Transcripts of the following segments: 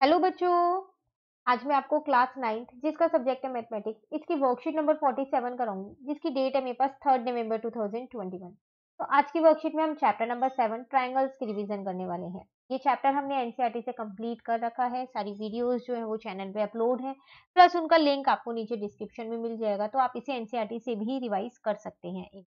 Hello बच्चों। आज मैं आपको क्लास 9th जिसका सब्जेक्ट है मैथमेटिक्स इसकी वर्कशीट नंबर 47 कराऊंगी जिसकी डेट है मेरे पास 3 नवंबर 2021। तो आज की वर्कशीट में हम चैप्टर नंबर 7 ट्रायंगल्स की रिवीजन करने वाले हैं। ये चैप्टर हमने एनसीईआरटी से कंप्लीट कर रखा है। सारी वीडियोस जो है वो चैनल पे अपलोड है, प्लस उनका लिंक आपको नीचे डिस्क्रिप्शन में मिल जाएगा, तो आप इसे एनसीईआरटी से भी रिवाइज कर सकते हैं।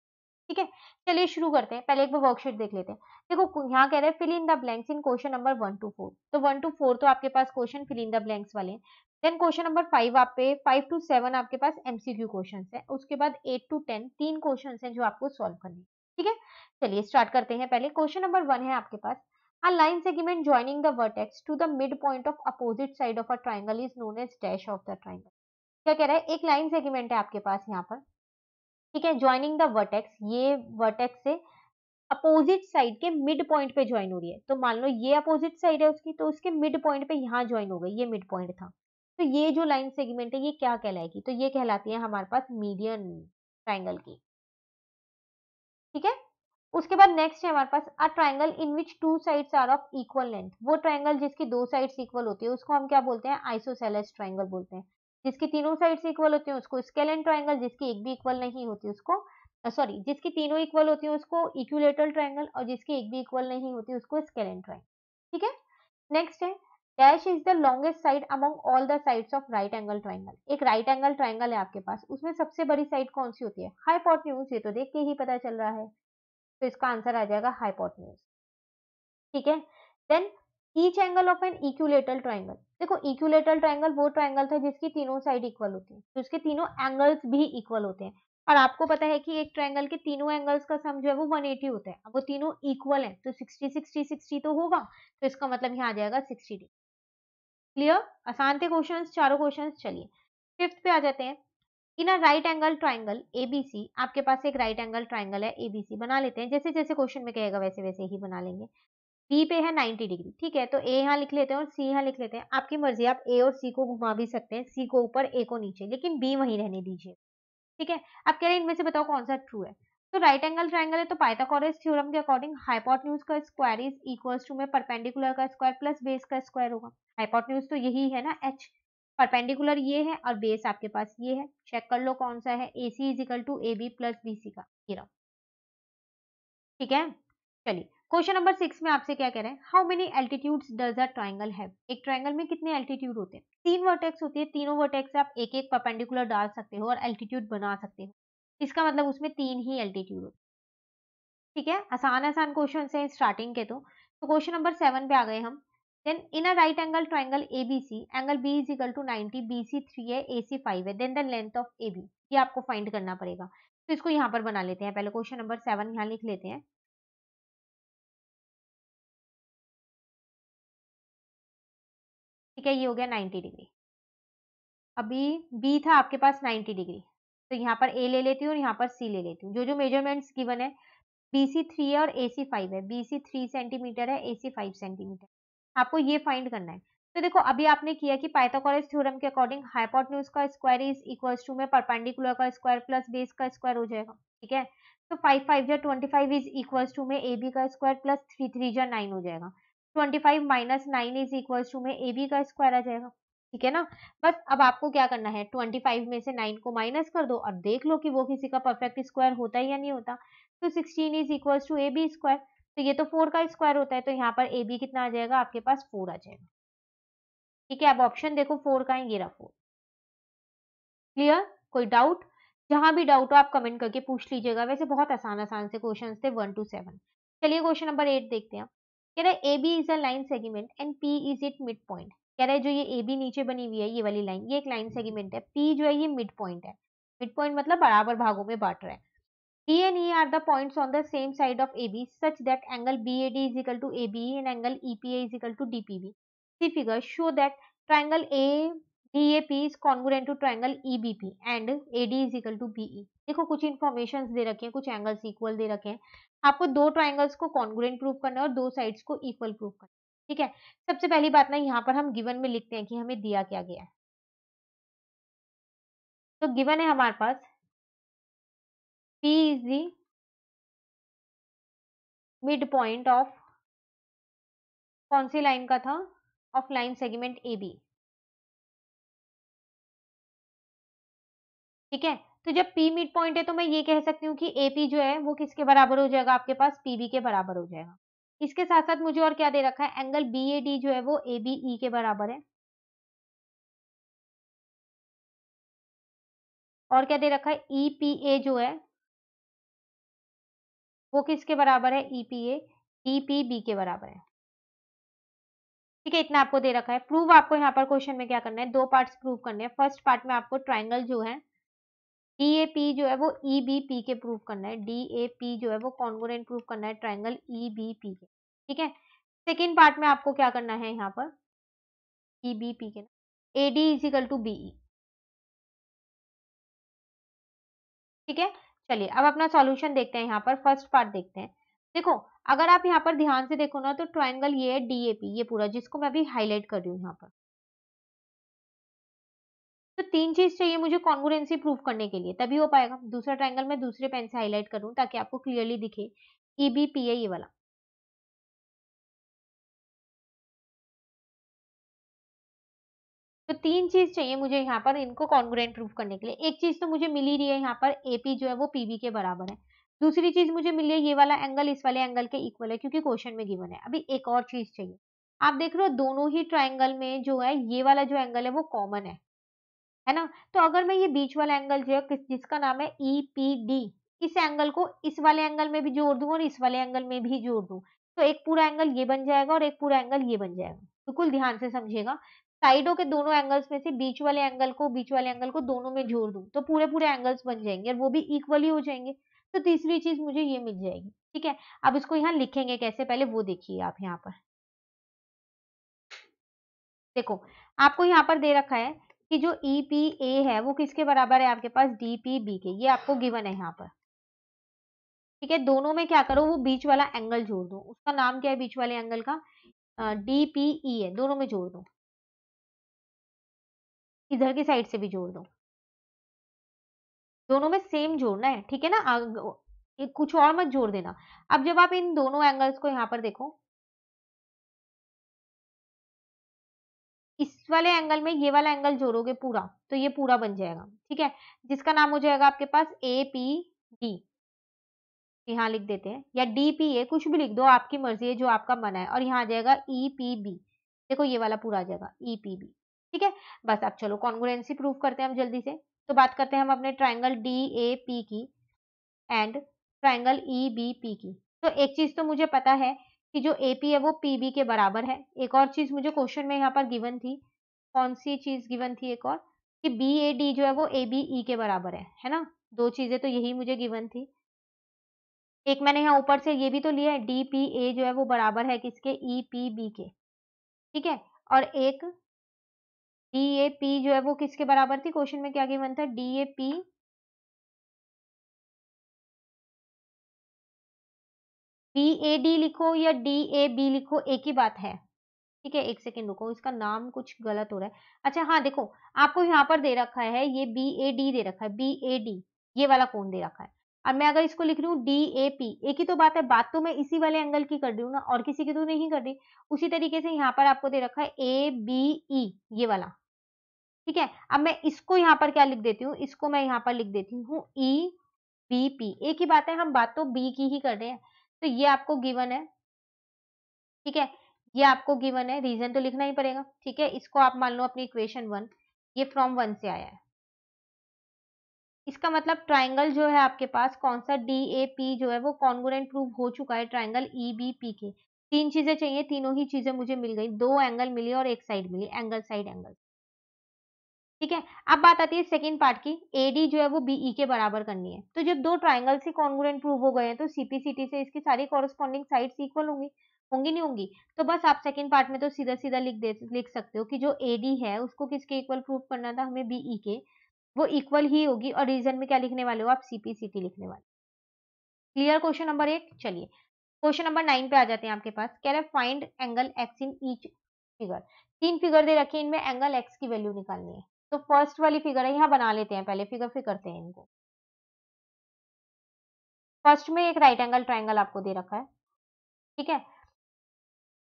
ठीक है, चलिए शुरू करते हैं। पहले एक बार वर्कशीट देख लेते हैं। देखो यहाँ कह रहे हैं fill in the blanks in question number 1 to 4। तो 1 to 4 तो आपके पास question fill in the blanks वाले हैं। देन क्वेश्चन नंबर 5 आप पे 5 to 7 आपके पास एमसीक्यू क्वेश्चंस है। उसके बाद 8 to 10 तीन क्वेश्चंस हैं जो आपको सॉल्व करने हैं। ठीक है, चलिए स्टार्ट करते हैं। पहले क्वेश्चन नंबर 1 है आपके पास, a line segment joining the vertex to the midpoint of opposite side of a triangle is known as dash of the triangle। क्या कह रहा है, एक लाइन सेगमेंट है आपके पास यहाँ पर। ठीक है, ज्वाइनिंग द वर्टेक्स, ये वर्टेक्स से अपोजिट साइड के मिड पॉइंट पे ज्वाइन हो रही है। तो मान लो ये अपोजिट साइड है उसकी, तो उसके मिड पॉइंट पे यहाँ ज्वाइन हो गई, ये मिड पॉइंट था। तो ये जो लाइन सेगमेंट है ये क्या कहलाएगी, तो ये कहलाती है हमारे पास मीडियन ट्राइंगल की। ठीक है, उसके बाद नेक्स्ट है हमारे पास a triangle in which two sides are of equal length. वो ट्राइंगल जिसकी दो साइड्स इक्वल होती है उसको हम क्या बोलते हैं, आइसोसेलेस ट्राइंगल बोलते हैं। जिसकी तीनों साइड्स इक्वल होती है उसको स्केलेन ट्राइंगल, जिसकी एक भी इक्वल नहीं होती उसको सॉरी जिसकी तीनों इक्वल होती है उसको इक्विलेटरल ट्राइंगल, और जिसकी एक भी इक्वल नहीं होती उसको स्केलेन ट्राइंगल। ठीक है, नेक्स्ट है dash is the longest side among all the sides of right angle triangle. एक राइट एंगल ट्राइंगल है आपके पास, उसमें सबसे बड़ी साइड कौन सी होती है, हाइपोटेन्यूज। ये तो देख के ही पता चल रहा है, तो इसका आंसर आ जाएगा हाइपोटेन्यूज। ठीक है, then each angle of an equilateral triangle. देखो इक्विलेटरल ट्राइंगल वो ट्राइंगल था जिसकी तीनों साइड इक्वल होती है, तो इसके तीनों एंगल्स भी इक्वल होते हैं। और आपको पता है कि एक ट्राइंगल के तीनों एंगल्स का सम जो है वो 180 होता है। अब वो तीनों इक्वल है तो 60 60 60 तो होगा, तो इसका मतलब यहाँ आ जाएगा 60 डिग्री। क्लियर, आसान थे क्वेश्चंस, चारों क्वेश्चंस। चलिए फिफ्थ पे आ जाते हैं। In a right angle triangle ABC, आपके पास एक राइट एंगल ट्राइंगल है एबीसी, बना लेते हैं। जैसे जैसे क्वेश्चन में कहेगा वैसे वैसे ही बना लेंगे। बी पे है 90 डिग्री। ठीक है, तो ए यहाँ लिख लेते हैं और सी यहाँ लिख लेते हैं। आपकी मर्जी, आप ए और सी को घुमा भी सकते हैं, सी को ऊपर ए को नीचे, लेकिन बी वहीं रहने दीजिए। ठीक है, आप कह रहे हैं इनमें से बताओ कौन सा ट्रू है। तो राइट एंगल ट्राइंगल है तो पाइथागोरस थ्योरम के अकॉर्डिंग हाइपोटेन्यूज का स्क्वायर इज इक्वल्स टू में परपेंडिकुलर का स्क्वायर प्लस बेस का स्क्वायर होगा। हाइपोटेन्यूज तो यही है ना एच, परपेंडिकुलर ये है और बेस आपके पास ये है। चेक कर लो कौन सा है, A C is equal to A B plus B C का, ये रहा। ठीक है, चलिए क्वेश्चन नंबर 6 में आपसे क्या कह रहे हैं, how many altitudes does a triangle have. एक ट्राइंगल में कितने एल्टीट्यूड होते हैं, तीन वर्टेक्स होती है, तीनों वर्टेक्स से आप एक एक परपेंडिकुलर डाल सकते हो और एल्टीट्यूड बना सकते हो। इसका मतलब उसमें तीन ही एल्टीट्यूड होते हैं। ठीक है, आसान आसान क्वेश्चन है स्टार्टिंग के। तो क्वेश्चन नंबर 7 पे आ गए हम। Then in a right angle triangle ABC angle B is equal to 90, BC 3 है, एसी 5 है, then the length of AB. ये आपको फाइंड करना पड़ेगा, तो इसको यहाँ पर बना लेते हैं। पहले क्वेश्चन नंबर 7 यहाँ लिख लेते हैं। ठीक है, ये हो गया 90 डिग्री। अभी बी था आपके पास 90 डिग्री, तो यहाँ पर ए ले लेती हूँ और यहाँ पर सी ले लेती हूँ। जो जो मेजरमेंट्स गिवन है, बीसी 3 है और एसी 5 है, बीसी 3 सेंटीमीटर है, एसी 5 सेंटीमीटर। आपको ये फाइंड करना है। तो देखो अभी आपने किया कि पाइथागोरस थ्योरम के अकॉर्डिंग हाइपोटेन्यूज का स्क्वायर इज इक्वल्स टू में परपेंडिकुलर का स्क्वायर प्लस बेस का स्क्वायर हो जाएगा। ठीक है, तो 5 5 जा 25 इज इक्वल्स टू में ए बी का स्क्वायर प्लस 3 3 जा 9 हो जाएगा। 25 माइनस 9 इज इक्वल्स टू में ए बी का स्क्वायर आ जाएगा। ठीक है ना, बस अब आपको क्या करना है, 25 में से 9 को माइनस कर दो और देख लो कि वो किसी का परफेक्ट स्क्वायर होता है या नहीं होता। तो 16 is equals to A B square, तो ये तो 4 का स्क्वायर होता है, तो यहाँ पर ए बी कितना आ जाएगा आपके पास, 4 आ जाएगा। ठीक है, अब ऑप्शन देखो 4 का है, ये रहा 4। क्लियर, कोई डाउट, जहां भी डाउट हो आप कमेंट करके पूछ लीजिएगा। वैसे बहुत आसान आसान से क्वेश्चन थे 1 to 7। चलिए क्वेश्चन नंबर 8 देखते हैं। कह रहे A B is a line segment and P is it mid point. कह रहे जो ये ए बी नीचे बनी हुई है ये वाली लाइन, ये एक लाइन सेगमेंट है, पी जो है ये मिड पॉइंट है। मिड पॉइंट मतलब बराबर भागों में बांट रहा है। D and E are the points on the same side of AB such that angle BAD is equal to ABE and angle EPA is equal to DPB. The figures show that triangle ADAP is congruent to triangle EBP and AD is equal to BE. देखो कुछ information दे रखे हैं, कुछ angles equal दे रखे हैं। आपको दो triangles को कॉन्ग्रुएंट प्रूव करना है और दो साइड्स को इक्वल प्रूव करना है। ठीक है, सबसे पहली बात ना यहाँ पर हम गिवन में लिखते हैं कि हमें दिया क्या गया है। तो गिवन है हमारे पास P is the mid point of, कौन सी लाइन का था, of line segment A B. ठीक है, तो जब P मिड पॉइंट है तो मैं ये कह सकती हूँ कि AP जो है वो किसके बराबर हो जाएगा, आपके पास PB के बराबर हो जाएगा। इसके साथ-साथ मुझे और क्या दे रखा है, एंगल BAD जो है वो ABE के बराबर है। और क्या दे रखा है, EPA जो है वो किसके बराबर है, EPA DPB के बराबर है। ठीक है, इतना आपको दे रखा है। प्रूव आपको यहाँ पर क्वेश्चन में क्या करना है, 2 पार्ट्स प्रूव करने हैं। फर्स्ट पार्ट में आपको ट्रायंगल जो है DAP जो है वो EBP के प्रूव करना है। DAP जो है वो कॉन्ग्रुएंट प्रूव करना है ट्रायंगल EBP के। ठीक है, सेकेंड पार्ट में आपको क्या करना है यहाँ पर, EBP के AD is equal to BE। ठीक है, चलिए अब अपना सॉल्यूशन देखते हैं। यहाँ पर फर्स्ट पार्ट देखते हैं। देखो, अगर आप यहाँ पर ध्यान से देखो ना तो ट्रायंगल ये है DAP, ये पूरा जिसको मैं अभी हाईलाइट कर रही हूँ यहाँ पर। तो 3 चीज़ चाहिए मुझे कॉन्ग्रुएंसी प्रूव करने के लिए, तभी हो पाएगा। दूसरा ट्रायंगल मैं दूसरे पेन से हाइलाइट करूँ ताकि आपको क्लियरली दिखे। EBP है ये वाला। तो 3 चीज़ चाहिए मुझे यहाँ पर इनको कॉन्ग्रुएंट प्रूव करने के लिए। एक चीज़ तो मुझे मिल ही रही है यहाँ पर, AP जो है वो PB के बराबर है। दूसरी चीज़ मुझे मिली है ये वाला एंगल इस वाले एंगल के इक्वल है क्योंकि क्वेश्चन में गिवन है। अभी एक और चीज़ चाहिए। आप देख रहे हो दोनों ही ट्रायंगल में जो है ये वाला जो एंगल है वो कॉमन है ना? तो अगर मैं ये बीच वाला एंगल जो है जिसका नाम है EPD, इस एंगल को इस वाले एंगल में भी जोड़ दूँ और इस वाले एंगल में भी जोड़ दूँ, तो एक पूरा एंगल ये बन जाएगा और एक पूरा एंगल ये बन जाएगा। बिल्कुल ध्यान से समझिएगा। साइडों के दोनों एंगल्स में से बीच वाले एंगल को दोनों में जोड़ दूँ, तो पूरे-पूरे एंगल्स बन जाएँगे और वो भी इक्वल ही हो जाएँगे। तो तीसरी चीज़ मुझे ये मिल जाएगी। ठीक है? अब इसको यहाँ लिखेंगे कैसे, पहले वो देखिए आप यहाँ पर। देखो, आपको यहाँ पर दे रखा है कि जो EPA है वो किसके बराबर है, आपके पास DPB के। ये आपको गिवन है यहाँ पर। ठीक है, दोनों में क्या करो, वो बीच वाला एंगल जोड़ दो। उसका नाम क्या है बीच वाले एंगल का, DPE है। दोनों में जोड़ दो, इधर की साइड से भी जोड़ दो। दोनों में सेम जोड़ना है, ठीक है ना? कुछ और मत जोड़ देना। अब जब आप इन दोनों एंगल्स को यहाँ पर देखो, इस वाले एंगल में ये वाला एंगल जोड़ोगे पूरा, तो ये पूरा बन जाएगा। ठीक है, जिसका नाम हो जाएगा आपके पास APD। यहाँ लिख देते हैं, या DPA, कुछ भी लिख दो, आपकी मर्जी है, जो आपका मन है। और यहाँ आ जाएगा EPB। देखो ये वाला पूरा आ जाएगा EPB। ठीक है, बस अब चलो कॉन्ग्रुएंसी प्रूव करते हैं हम जल्दी से। तो बात करते हैं हम अपने ट्रायंगल DAP की एंड ट्रायंगल EBP की। तो एक चीज तो मुझे पता है कि जो AP है वो PB के बराबर है। एक और चीज मुझे क्वेश्चन में यहाँ पर गिवन थी। कौन सी चीज गिवन थी एक और, कि BAD जो है वो ABE के बराबर है ना? दो चीजें तो यही मुझे गिवन थी। एक मैंने यहाँ ऊपर से ये भी तो लिया है, DPA जो है वो बराबर है किसके, EPB के। ठीक है, और एक DAP जो है वो किसके बराबर थी, क्वेश्चन में क्या गिवन था, DAP, BAD लिखो या DAB लिखो, एक ही बात है। ठीक है, एक सेकंड रुको, इसका नाम कुछ गलत हो रहा है। अच्छा हाँ देखो, आपको यहाँ पर दे रखा है ये BAD दे रखा है, BAD, ये वाला कोण दे रखा है। अब मैं अगर इसको लिख रही हूँ DAP, एक ही तो बात है, बात तो मैं इसी वाले एंगल की कर रही हूँ ना, और किसी की तो नहीं कर रही। उसी तरीके से यहाँ पर आपको दे रखा है ABE, ये वाला। ठीक है, अब मैं इसको यहाँ पर क्या लिख देती हूँ, इसको मैं यहाँ पर लिख देती हूँ EBP। एक ही बात है, हम बात तो B की ही कर रहे हैं। तो ये आपको गिवन है। ठीक है, ये आपको गिवन है, रीजन तो लिखना ही पड़ेगा। ठीक है, इसको आप मान लो अपनी इक्वेशन 1, ये फ्रॉम 1 से आया है। इसका मतलब ट्रायंगल जो है आपके पास कौन सा, DAP जो है वो कॉन्ग्रुएंट प्रूव हो चुका है ट्रायंगल EBP के। 3 चीजें चाहिए, तीनों ही चीजें मुझे मिल गई। 2 एंगल मिली और एक साइड मिली, एंगल साइड एंगल। ठीक है, अब बात आती है सेकंड पार्ट की। AD जो है वो BE के बराबर करनी है। तो जब 2 ट्रायंगल से कॉन्ग्रुएंट प्रूव हो गए हैं तो CPCT से इसकी सारी कॉरेस्पॉन्डिंग साइड्स इक्वल होंगी, होंगी नहीं होंगी? तो बस आप सेकंड पार्ट में तो सीधा-सीधा लिख सकते हो कि जो AD है उसको किसके इक्वल प्रूव करना था हमें, BE के। वो इक्वल ही होगी, और रीजन में क्या लिखने वाले हो आप, CPCT लिखने वाले। Clear question number 8? चलिए क्वेश्चन नंबर 9 पे आ जाते हैं आपके पास। कह रहा है find angle x in each figure. 3 figure दे रखे हैं, इनमें एंगल x की वैल्यू निकालनी है। तो फर्स्ट वाली फिगर है, यहाँ बना लेते हैं पहले, फिगर फिर करते हैं इनको। फर्स्ट में एक राइट एंगल ट्रायंगल आपको दे रखा है। ठीक है,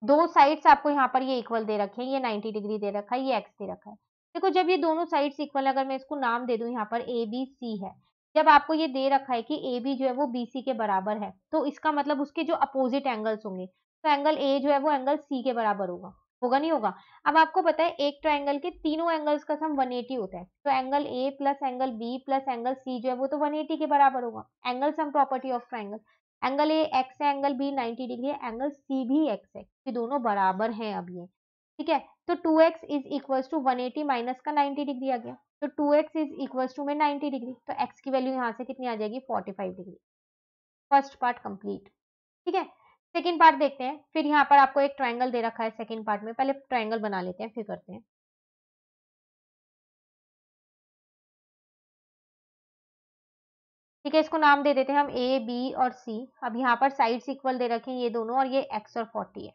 दो साइड्स आपको यहाँ पर ये इक्वल दे रखे हैं, ये 90 डिग्री दे रखा है, ये एक्स दे रखा है। देखो जब ये दोनों साइड्स इक्वल, अगर मैं इसको नाम दे दूं यहाँ पर ए बी सी है, जब आपको ये दे रखा है कि ए बी जो है वो बी सी के बराबर है, तो इसका मतलब उसके जो अपोजिट एंगल्स होंगे, तो एंगल ए जो है वो एंगल सी के बराबर होगा, होगा नहीं होगा? अब आपको पता है एक ट्राइंगल के तीनों एंगल्स का सम 180 होता है, तो angle A plus angle B plus angle C जो है वो तो 180 के बराबर होगा। Angle sum property of triangle, angle A X है, एंगल बी 90 डिग्री है, एंगल सी भी एक्स है, ये दोनों बराबर हैं अब ये, ठीक है। तो 2x is equals to 180 minus का 90 डिग्री आ गया, तो 2x इज इक्वल्स टू में 90 डिग्री, तो x की वैल्यू यहाँ से कितनी आ जाएगी 45 डिग्री। फर्स्ट पार्ट कंप्लीट, ठीक है। सेकेंड पार्ट देखते हैं, फिर यहाँ पर आपको एक ट्राइंगल दे रखा है सेकेंड पार्ट में, पहले ट्राइंगल बना लेते हैं फिर करते हैं। ठीक है, इसको नाम दे देते हैं हम ए बी और सी। अब यहाँ पर साइड्स इक्वल दे रखे हैं ये दोनों, और ये x और 40 है,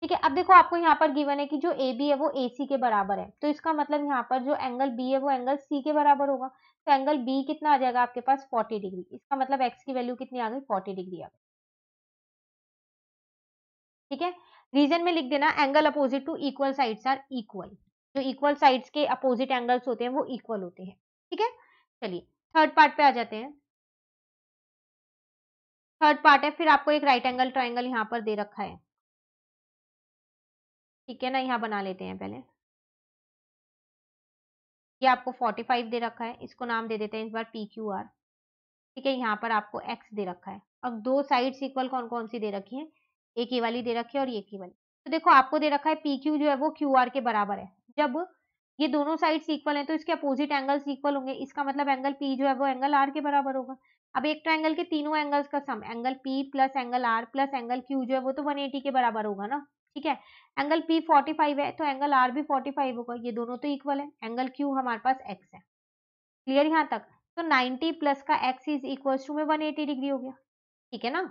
ठीक है। अब देखो आपको यहाँ पर गिवन है कि जो ए बी है वो ए सी के बराबर है, तो इसका मतलब यहाँ पर जो एंगल बी है वो एंगल सी के बराबर होगा, तो एंगल बी कितना आ जाएगा आपके पास 40 डिग्री, इसका मतलब एक्स की वैल्यू कितनी आ गई 40 डिग्री आ गई, ठीक है। रीजन में लिख देना angle opposite to equal sides are equal, जो इक्वल साइड्स के अपोजिट एंगल्स होते हैं वो इक्वल होते हैं, ठीक है। चलिए थर्ड पार्ट पे आ जाते हैं। थर्ड पार्ट है, फिर आपको एक राइट एंगल ट्राइंगल यहाँ पर दे रखा है, ठीक है ना, यहाँ बना लेते हैं पहले। ये आपको 45 दे रखा है, इसको नाम दे देते हैं इस बार पी क्यू आर, ठीक है। यहाँ पर आपको x दे रखा है। अब दो साइड्स इक्वल कौन कौन सी दे रखी है, एक ये वाली दे रखी है और एक ये वाली, तो देखो आपको दे रखा है पी क्यू जो है वो क्यू आर के बराबर है। जब ये दोनों साइड्स इक्वल हैं तो इसके अपोजिट एंगल्स इक्वल होंगे, इसका मतलब एंगल पी जो है वो एंगल आर के बराबर होगा। अब एक ट्राइंगल के तीनों एंगल्स का sum angle P plus angle R plus angle Q जो है वो तो 180 के बराबर होगा ना, ठीक है। एंगल पी 45 है तो एंगल आर भी 45 होगा, ये दोनों तो इक्वल है, एंगल क्यू हमारे पास एक्स है, क्लियर यहाँ तक? तो 90 प्लस का x इज इक्वल टू में 180 डिग्री हो गया, ठीक है ना।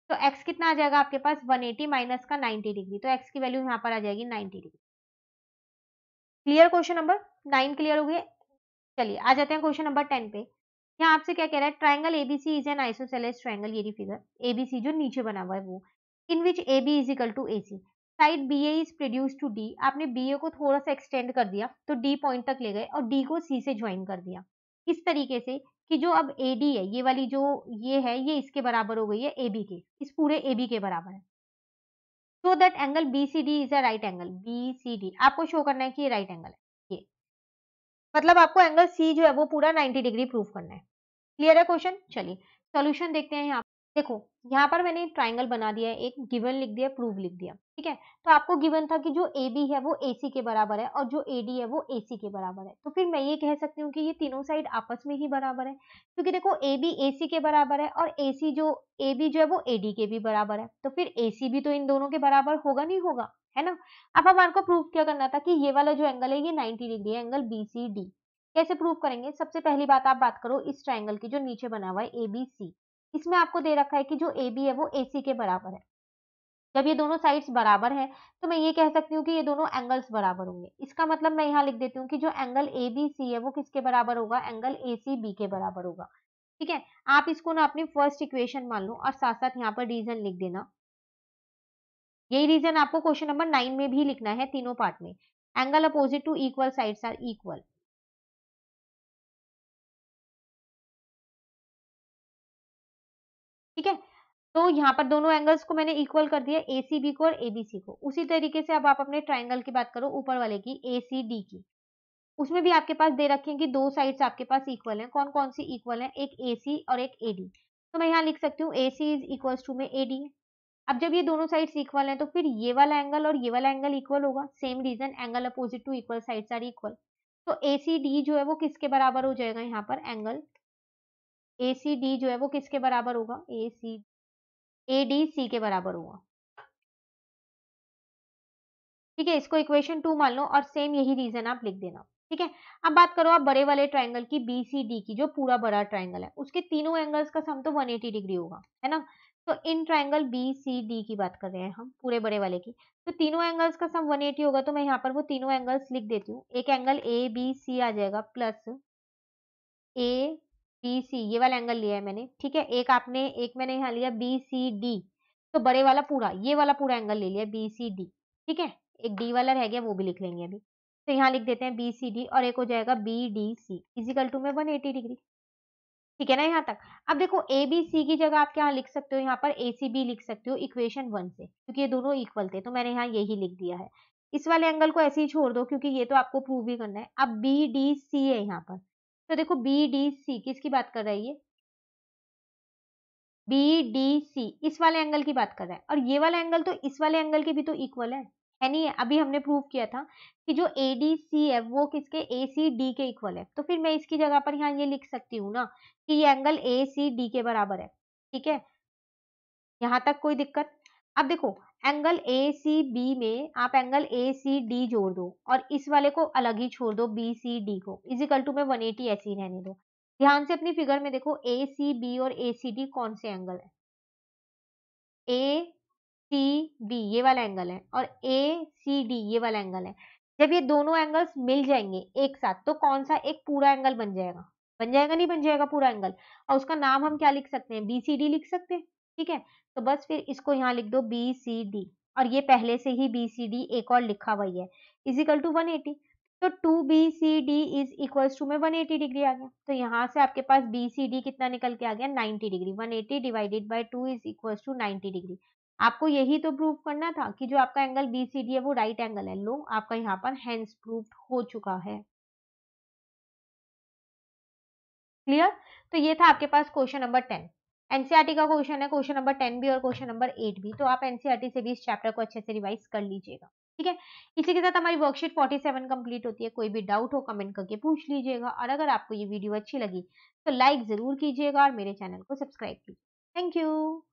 तो x कितना आ जाएगा आपके पास 180 माइनस का 90 डिग्री, तो x की वैल्यू यहाँ पर आ जाएगी 90 degree. Clear? Question number 9 clear हो गया। चलिए आ जाते हैं क्वेश्चन नंबर 10 पे। यहाँ आपसे क्या कह रहा है, triangle ABC is an isosceles triangle, ये फिगर एबीसी जो नीचे बना हुआ है वो, in which A B is equal to A C, side B A is produce to D, आपने बी ए को थोड़ा सा एक्सटेंड कर दिया तो डी पॉइंट तक ले गए और डी को सी से ज्वाइन कर दिया, इस तरीके से कि जो अब ए डी है, ये वाली जो ये है ये इसके बराबर हो गई है ए बी के, इस पूरे ए बी के बराबर है। So that angle B C D is a right angle, B C D आपको शो करना है कि ये राइट एंगल है, ये मतलब आपको एंगल सी जो है वो पूरा 90 डिग्री प्रूव करना है। क्लियर है क्वेश्चन? चलिए सॉल्यूशन देखते हैं। यहाँ देखो, यहाँ पर मैंने ट्राइंगल बना दिया है, एक गिवन लिख दिया, प्रूव लिख दिया, ठीक है। तो आपको गिवन था कि जो ए बी है वो ए सी के बराबर है और जो ए डी है वो ए सी के बराबर है, तो फिर मैं ये कह सकती हूँ कि ये तीनों साइड आपस में ही बराबर है, क्योंकि देखो ए बी ए सी के बराबर है और ए सी जो ए बी जो है वो ए डी के भी बराबर है, तो फिर ए सी भी तो इन दोनों के बराबर होगा नहीं होगा, है ना। अब हमारे को प्रूव क्या करना था कि ये वाला जो एंगल है ये 90 डिग्री है, एंगल बी सी डी। कैसे प्रूव करेंगे? सबसे पहली बात आप बात करो इस ट्राइंगल की जो नीचे बना हुआ है ए बी सी, इसमें आपको दे रखा है कि जो ए बी है वो ए सी के बराबर है। जब ये दोनों साइड्स बराबर हैं तो मैं ये कह सकती हूँ कि ये दोनों एंगल्स बराबर होंगे, इसका मतलब मैं यहाँ लिख देती हूँ कि जो एंगल ए बी सी है वो किसके बराबर होगा, एंगल ए सी बी के बराबर होगा, ठीक है। आप इसको ना अपनी फर्स्ट इक्वेशन मान लो और साथ साथ यहाँ पर रीजन लिख देना। यही रीजन आपको क्वेश्चन नंबर 9 में भी लिखना है, तीनों पार्ट में। Angle opposite to equal sides are equal, ठीक है। तो यहाँ पर दोनों एंगल्स को मैंने इक्वल कर दिया, ए सी बी को और ए बी सी को। उसी तरीके से अब आप अपने ट्राइंगल की बात करो, ऊपर वाले की ए सी डी की, उसमें भी आपके पास दे रखे हैं कि दो साइड्स आपके पास इक्वल हैं। कौन कौन सी इक्वल हैं, एक ए सी और एक ए डी, तो मैं यहाँ लिख सकती हूँ ए सी इज इक्वल टू में ए डी। अब जब ये दोनों साइड्स इक्वल हैं तो फिर ये वाला एंगल और ये वाला एंगल इक्वल होगा, same reason, angle opposite to equal sides are equal. तो ए सी डी जो है वो किसके बराबर हो जाएगा, यहाँ पर एंगल ए सी डी जो है वो किसके बराबर होगा, ए सी ए डी सी के बराबर होगा, ठीक है। इसको इक्वेशन 2 मान लो और सेम यही रीजन आप लिख देना, ठीक है। अब बात करो आप बड़े वाले ट्राइंगल की बी सी डी की, जो पूरा बड़ा ट्राइंगल है उसके तीनों एंगल्स का सम तो 180 डिग्री होगा, है ना। तो in triangle B C D की बात कर रहे हैं हम, पूरे बड़े वाले की, तो तीनों एंगल्स का सम 180 होगा, तो मैं यहाँ पर वो तीनों एंगल्स लिख देती हूँ। एक एंगल ए बी सी आ जाएगा प्लस ए BC ये वाला एंगल लिया है मैंने, ठीक है। एक मैंने यहाँ लिया BCD, तो बड़े वाला पूरा, ये वाला पूरा एंगल ले लिया BCD, ठीक है। एक D वाला रह गया, वो भी लिख लेंगे अभी। तो यहाँ लिख देते हैं BCD और एक हो जाएगा BDC इक्वल टू में 180 डिग्री। ठीक है ना यहाँ तक? अब देखो ABC की जगह आप क्या लिख सकते हो, यहाँ पर ACB लिख सकते हो इक्वेशन 1 से, क्योंकि ये दोनों इक्वल थे, तो मैंने यहाँ यही लिख दिया है। इस वाले एंगल को ऐसे ही छोड़ दो, क्योंकि ये तो आपको प्रूव ही करना है। अब BDC है यहाँ पर, तो देखो BDC किसकी बात कर रहा है ये? BDC इस वाले एंगल की बात कर रहा है, और ये वाला एंगल तो इस वाले एंगल के भी तो इक्वल है नहीं है? अभी हमने प्रूव किया था कि जो ADC है वो किसके ACD के इक्वल है, तो फिर मैं इसकी जगह पर यहाँ ये लिख सकती हूँ ना कि ये एंगल ACD के बराबर है, ठीक है। यहाँ तक कोई दिक्कत? अब देखो एंगल ACB में आप एंगल ACD जोड़ दो और इस वाले को अलग ही छोड़ दो BCD को, इक्वल टू में 180 ऐसे ही रहने दो। ध्यान से अपनी फिगर में देखो ACB और ACD कौन से एंगल है? ACB ये वाला एंगल है और ACD ये वाला एंगल है। जब ये दोनों एंगल्स मिल जाएंगे एक साथ, तो कौन सा एक पूरा एंगल बन जाएगा? बन जाएगा नहीं बन जाएगा पूरा एंगल? और उसका नाम हम क्या लिख सकते हैं? BCD लिख सकते हैं, ठीक है। तो बस फिर इसको यहाँ लिख दो BCD, और ये पहले से ही BCD एक और लिखा हुआ ही है, इक्वल टू 180। तो 2BCD इज इक्वल्स टू में 180 डिग्री आ गया। तो यहाँ से आपके पास BCD कितना निकल के आ गया? 90 degree. 180 divided by 2 is equals to 90 degree. आपको यही तो प्रूव करना था कि जो आपका एंगल BCD है वो राइट एंगल है। लो आपका यहाँ पर हेंस प्रूव्ड हो चुका है। क्लियर? तो ये था आपके पास क्वेश्चन नंबर 10। एनसीईआरटी का क्वेश्चन है, क्वेश्चन नंबर 10 भी और क्वेश्चन नंबर 8 भी। तो आप एनसीईआरटी से भी इस चैप्टर को अच्छे से रिवाइज कर लीजिएगा, ठीक है। इसी के साथ हमारी वर्कशीट 47 कंप्लीट होती है। कोई भी डाउट हो कमेंट करके पूछ लीजिएगा, और अगर आपको ये वीडियो अच्छी लगी तो लाइक जरूर कीजिएगा और मेरे चैनल को सब्सक्राइब कीजिए। Thank you.